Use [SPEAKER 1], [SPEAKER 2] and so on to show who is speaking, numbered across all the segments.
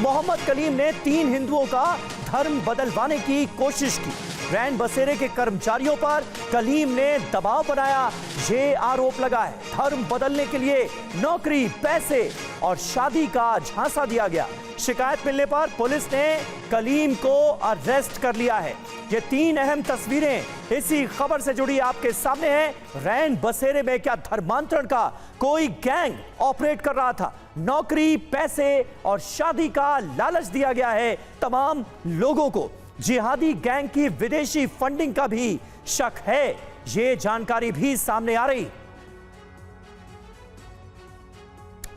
[SPEAKER 1] मोहम्मद कलीम ने 3 हिंदुओं का धर्म बदलवाने की कोशिश की। रैन बसेरे के कर्मचारियों पर कलीम ने दबाव बनाया। ये आरोप लगा है धर्म बदलने के लिए नौकरी, पैसे और शादी का झांसा दिया गया। शिकायत मिलने पर पुलिस ने कलीम को अरेस्ट कर लिया है। ये 3 अहम तस्वीरें इसी खबर से जुड़ी आपके सामने हैं। रैन बसेरे में क्या धर्मांतरण का कोई गैंग ऑपरेट कर रहा था? नौकरी, पैसे और शादी का लालच दिया गया है तमाम लोगों को। जिहादी गैंग की विदेशी फंडिंग का भी शक है। ये जानकारी भी सामने आ रही।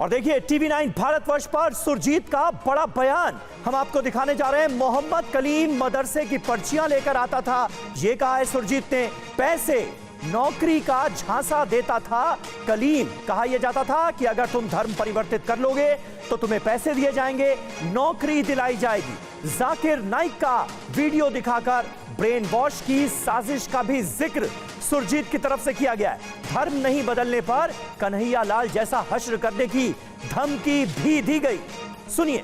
[SPEAKER 1] और देखिए TV9 भारतवर्ष पर सुरजीत का बड़ा बयान हम आपको दिखाने जा रहे हैं। मोहम्मद कलीम मदरसे की पर्चियां लेकर आता था, यह कहा है सुरजीत ने। पैसे, नौकरी का झांसा देता था कलीम। कहा यह जाता था कि अगर तुम धर्म परिवर्तित कर लोगे तो तुम्हें पैसे दिए जाएंगे, नौकरी दिलाई जाएगी। जाकिर नाइक का वीडियो दिखाकर ब्रेन वॉश की साजिश का भी जिक्र सुरजीत की तरफ से किया गया है। धर्म नहीं बदलने पर कन्हैया लाल जैसा हश्र करने की धमकी भी दी गई। सुनिए।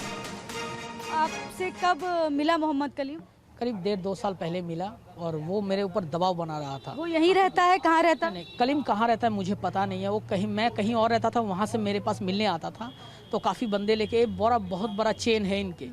[SPEAKER 2] आपसे कब मिला मोहम्मद कलीम?
[SPEAKER 3] करीब 1.5-2 साल पहले मिला और वो मेरे ऊपर दबाव बना रहा था।
[SPEAKER 2] वो यहीं रहता है? कहाँ रहता है?
[SPEAKER 3] कलीम कहाँ रहता है मुझे पता नहीं है। वो मैं कहीं और रहता था, वहाँ से मेरे पास मिलने आता था। तो काफ़ी बंदे लेके, बहुत बड़ा चेन है इनके।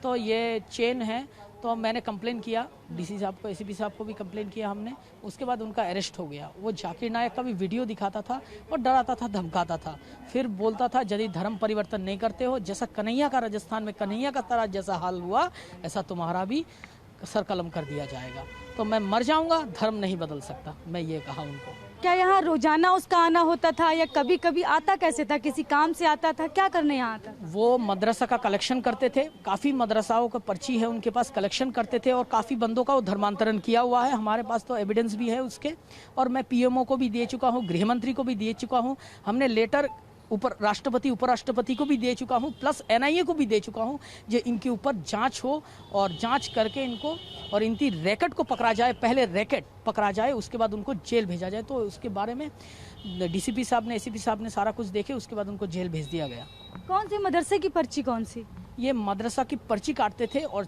[SPEAKER 3] तो ये चेन है, तो मैंने कंप्लेन किया डीसी साहब को, एसीपी साहब को भी कंप्लेन किया हमने। उसके बाद उनका अरेस्ट हो गया। वो जाकिर नायक का भी वीडियो दिखाता था और डराता था, धमकाता था। फिर बोलता था यदि धर्म परिवर्तन नहीं करते हो, जैसा कन्हैया का राजस्थान में कन्हैया का तरह जैसा हाल हुआ, ऐसा तुम्हारा भी सर कलम कर दिया जाएगा। तो मैं मर जाऊंगा, धर्म नहीं बदल सकता, मैं ये कहा उनको।
[SPEAKER 2] क्या यहाँ रोजाना उसका आना होता था या कभी कभी आता कैसे था? किसी काम से आता था? क्या करने यहाँ आता?
[SPEAKER 3] वो मदरसा का कलेक्शन करते थे। काफ़ी मदरसाओं का पर्ची है उनके पास, कलेक्शन करते थे और काफ़ी बंदों का वो धर्मांतरण किया हुआ है। हमारे पास तो एविडेंस भी है उसके। और मैं पीएमओ को भी दे चुका हूँ, गृह मंत्री को भी दे चुका हूँ। हमने लेटर ऊपर राष्ट्रपति, उपराष्ट्रपति को भी दे चुका हूँ, प्लस एनआईए को भी दे चुका हूँ, जो इनके ऊपर जांच हो और जांच करके इनको और इनकी रैकेट को पकड़ा जाए। पहले रैकेट पकड़ा जाए, उसके बाद उनको जेल भेजा जाए। तो उसके बारे में डीसीपी साहब ने, एसीपी साहब ने सारा कुछ देखे, उसके बाद उनको जेल भेज दिया गया।
[SPEAKER 2] कौन सी मदरसे की पर्ची? कौन सी?
[SPEAKER 3] ये मदरसा की पर्ची काटते थे और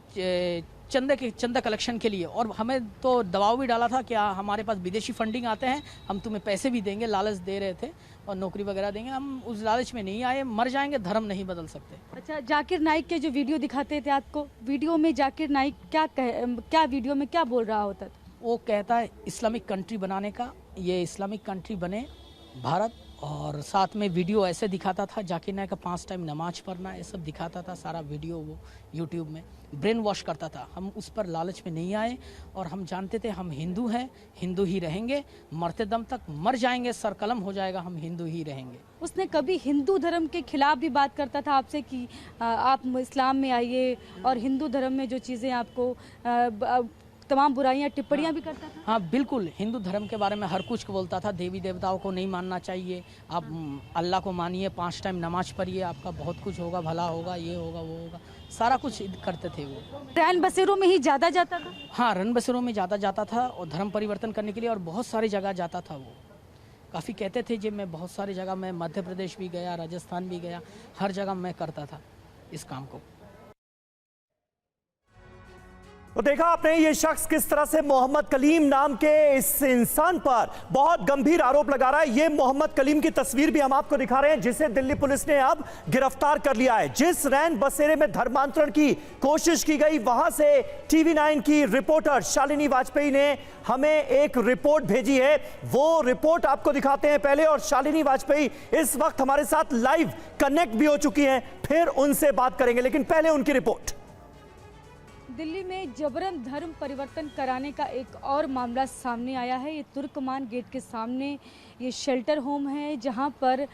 [SPEAKER 3] चंदा कलेक्शन के लिए। और हमें तो दबाव भी डाला था कि हमारे पास विदेशी फंडिंग आते हैं, हम तुम्हें पैसे भी देंगे, लालच दे रहे थे और नौकरी वगैरह देंगे। हम उस लालच में नहीं आए, मर जाएंगे, धर्म नहीं बदल सकते।
[SPEAKER 2] अच्छा, जाकिर नाइक के जो वीडियो दिखाते थे आपको, वीडियो में जाकिर नाइक क्या वीडियो में क्या बोल रहा होता था?
[SPEAKER 3] वो कहता है इस्लामिक कंट्री बनाने का, ये इस्लामिक कंट्री बने भारत। और साथ में वीडियो ऐसे दिखाता था जाकिर नाइक का 5 टाइम नमाज पढ़ना, ये सब दिखाता था सारा वीडियो। वो यूट्यूब में ब्रेन वॉश करता था। हम उस पर लालच में नहीं आए और हम जानते थे हम हिंदू हैं, हिंदू ही रहेंगे, मरते दम तक मर जाएंगे, सर कलम हो जाएगा, हम हिंदू ही रहेंगे।
[SPEAKER 2] उसने कभी हिंदू धर्म के खिलाफ भी बात करता था आपसे कि आप इस्लाम में आइए और हिंदू धर्म में जो चीज़ें आपको तमाम बुराइयां, टिप्पणियां भी करता था?
[SPEAKER 3] हाँ बिल्कुल, हिंदू धर्म के बारे में हर कुछ बोलता था। देवी देवताओं को नहीं मानना चाहिए, आप अल्लाह को मानिए, 5 टाइम नमाज पढ़िए, आपका बहुत कुछ होगा, भला होगा, ये होगा, वो होगा, सारा कुछ करते थे वो।
[SPEAKER 2] रैन बसेरों में ही ज़्यादा जाता था?
[SPEAKER 3] हाँ, रैन बसेरों में ज़्यादा जाता था और धर्म परिवर्तन करने के लिए, और बहुत सारी जगह जाता था वो। काफ़ी कहते थे जब मैं बहुत सारी जगह, मैं मध्य प्रदेश भी गया, राजस्थान भी गया, हर जगह मैं करता था इस काम को।
[SPEAKER 1] तो देखा आपने ये शख्स किस तरह से मोहम्मद कलीम नाम के इस इंसान पर बहुत गंभीर आरोप लगा रहा है। ये मोहम्मद कलीम की तस्वीर भी हम आपको दिखा रहे हैं, जिसे दिल्ली पुलिस ने अब गिरफ्तार कर लिया है। जिस रैन बसेरे में धर्मांतरण की कोशिश की गई, वहां से TV9 की रिपोर्टर शालिनी वाजपेयी ने हमें एक रिपोर्ट भेजी है। वो रिपोर्ट आपको दिखाते हैं पहले। और शालिनी वाजपेयी इस वक्त हमारे साथ लाइव कनेक्ट भी हो चुकी हैं, फिर उनसे बात करेंगे, लेकिन पहले उनकी रिपोर्ट।
[SPEAKER 2] दिल्ली में जबरन धर्म परिवर्तन कराने का एक और मामला सामने आया है। ये तुर्कमान गेट के सामने ये शेल्टर होम है, जहां पर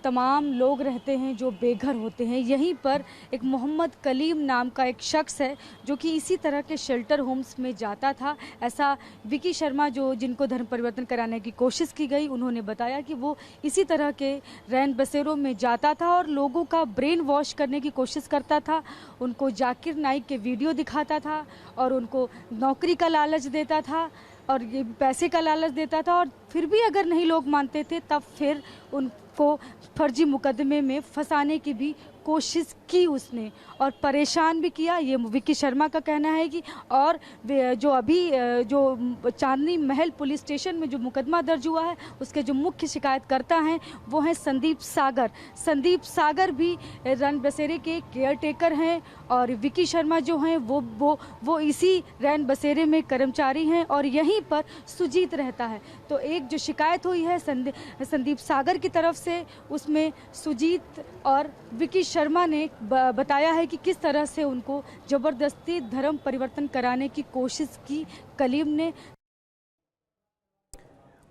[SPEAKER 2] तमाम लोग रहते हैं जो बेघर होते हैं। यहीं पर एक मोहम्मद कलीम नाम का एक शख्स है जो कि इसी तरह के शेल्टर होम्स में जाता था। ऐसा विकी शर्मा, जो जिनको धर्म परिवर्तन कराने की कोशिश की गई, उन्होंने बताया कि वो इसी तरह के रैन बसेरों में जाता था और लोगों का ब्रेन वॉश करने की कोशिश करता था। उनको जाकिर नाइक के वीडियो दिखाता था और उनको नौकरी का लालच देता था और ये पैसे का लालच देता था। और फिर भी अगर नहीं लोग मानते थे, तब फिर उनको फर्जी मुकदमे में फंसाने की भी कोशिश की उसने और परेशान भी किया, ये विक्की शर्मा का कहना है कि और जो अभी जो चांदनी महल पुलिस स्टेशन में जो मुकदमा दर्ज हुआ है उसके जो मुख्य शिकायतकर्ता हैं वो हैं संदीप सागर। संदीप सागर भी रैन बसेरे के केयर टेकर हैं और विक्की शर्मा जो हैं वो इसी रैन बसेरे में कर्मचारी हैं और यहीं पर सुजीत रहता है। तो एक जो शिकायत हुई है संदीप सागर की तरफ से, उसमें सुजीत और विक्की शर्मा ने बताया है कि किस तरह से उनको जबरदस्ती धर्म परिवर्तन कराने की कोशिश की कलीम ने।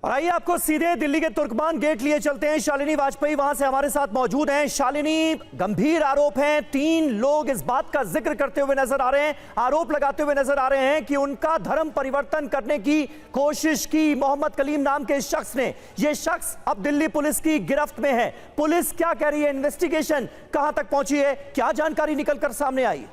[SPEAKER 1] और आइए आपको सीधे दिल्ली के तुर्कमान गेट लिए चलते हैं। शालिनी वाजपेयी वहां से हमारे साथ मौजूद हैं। शालिनी, गंभीर आरोप हैं, 3 लोग इस बात का जिक्र करते हुए नजर आ रहे हैं, आरोप लगाते हुए नजर आ रहे हैं कि उनका धर्म परिवर्तन करने की कोशिश की मोहम्मद कलीम नाम के शख्स ने। यह शख्स अब दिल्ली पुलिस की गिरफ्त में है। पुलिस क्या कह रही है, इन्वेस्टिगेशन कहां तक पहुंची है, क्या जानकारी निकलकर सामने आई?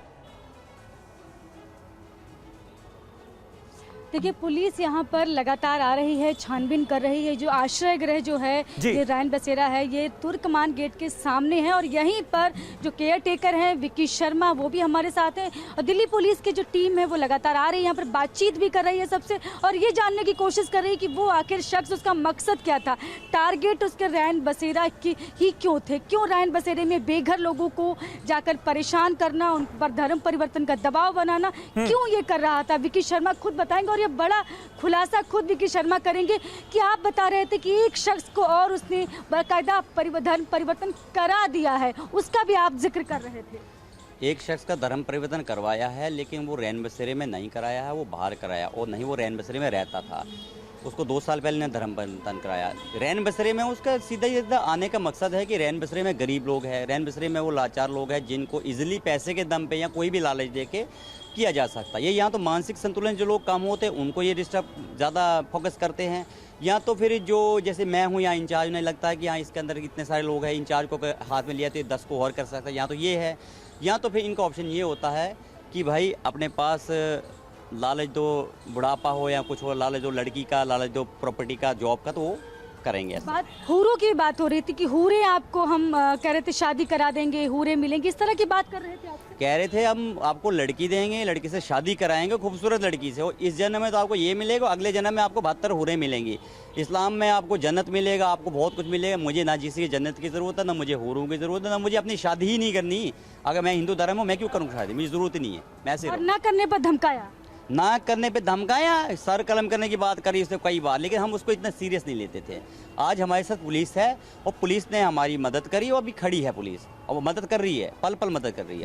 [SPEAKER 2] देखिए, पुलिस यहाँ पर लगातार आ रही है, छानबीन कर रही है। जो आश्रय गृह जो है ये रैन बसेरा है, ये तुर्कमान गेट के सामने है और यहीं पर जो केयर टेकर हैं विक्की शर्मा वो भी हमारे साथ हैं और दिल्ली पुलिस की जो टीम है वो लगातार आ रही है, यहाँ पर बातचीत भी कर रही है सबसे और ये जानने की कोशिश कर रही है कि वो आखिर शख्स, उसका मकसद क्या था, टारगेट उसके रैन बसेरा की ही क्यों थे, क्यों रैन बसेरे में बेघर लोगों को जाकर परेशान करना, उन पर धर्म परिवर्तन का दबाव बनाना, क्यों ये कर रहा था। विक्की शर्मा खुद बताएंगे और बड़ा खुलासा खुद विक्की शर्मा करेंगे कि आप बता रहे थे कि एक शख्स को और उसने बाकायदा धर्म परिवर्तन करा दिया है, उसका भी आप जिक्र कर रहे थे।
[SPEAKER 4] एक शख्स का धर्म परिवर्तन करवाया है लेकिन वो रैन बसेरे में नहीं कराया है, वो बाहर कराया और नहीं वो रैन बसेरे में रहता था। उसको 2 साल पहले ने धर्म परिवर्तन कराया। रैन बसेरे में उसका सीधा आने का मकसद है कि रैन बसेरे में गरीब लोग हैं, रैन बसेरे में वो लाचार लोग हैं जिनको इजीली पैसे के दम पे या कोई भी लालच दे के किया जा सकता है। ये यहाँ तो मानसिक संतुलन जो लोग कम होते हैं उनको ये डिस्टर्ब ज़्यादा फोकस करते हैं, या तो फिर जो जैसे मैं हूँ यहाँ इंचार्ज, उन्हें लगता है कि यहाँ इसके अंदर इतने सारे लोग हैं, इंचार्ज को हाथ में लिया तो 10 को और कर सकता है, यहाँ तो ये है। या तो फिर इनका ऑप्शन ये होता है कि भाई अपने पास लालच दो, बुढ़ापा हो या कुछ हो, लालच दो लड़की का, लालच दो प्रॉपर्टी का, जॉब का, तो वो करेंगे।
[SPEAKER 2] बात हूरों की बात हो रही थी कि हूरे आपको हम कह रहे थे शादी करा देंगे, हूरे मिलेंगे, इस तरह की बात कर रहे थे आप?
[SPEAKER 4] कह रहे थे हम आपको लड़की देंगे, लड़की से शादी कराएंगे, खूबसूरत लड़की से, और इस जन्म में तो आपको ये मिलेगा, अगले जन्म में आपको 72 हूरें मिलेंगी। इस्लाम में आपको जन्नत मिलेगा, आपको बहुत कुछ मिलेगा। मुझे ना किसी जन्नत की ज़रूरत है, ना मुझे हूरों की ज़रूरत है, ना मुझे अपनी शादी ही नहीं करनी। अगर मैं हिंदू धर्म हूँ, मैं क्यों करूँ शादी, मुझे ज़रूरत ही नहीं है। मैं ऐसे
[SPEAKER 2] और ना करने पर धमकाया,
[SPEAKER 4] ना करने पे धमकाया, सर कलम करने की बात करी उसने कई बार, लेकिन हम उसको इतना सीरियस नहीं लेते थे। आज हमारे साथ पुलिस है और पुलिस ने हमारी मदद करी और अभी खड़ी है पुलिस और वो मदद कर रही है, पल पल मदद कर रही है।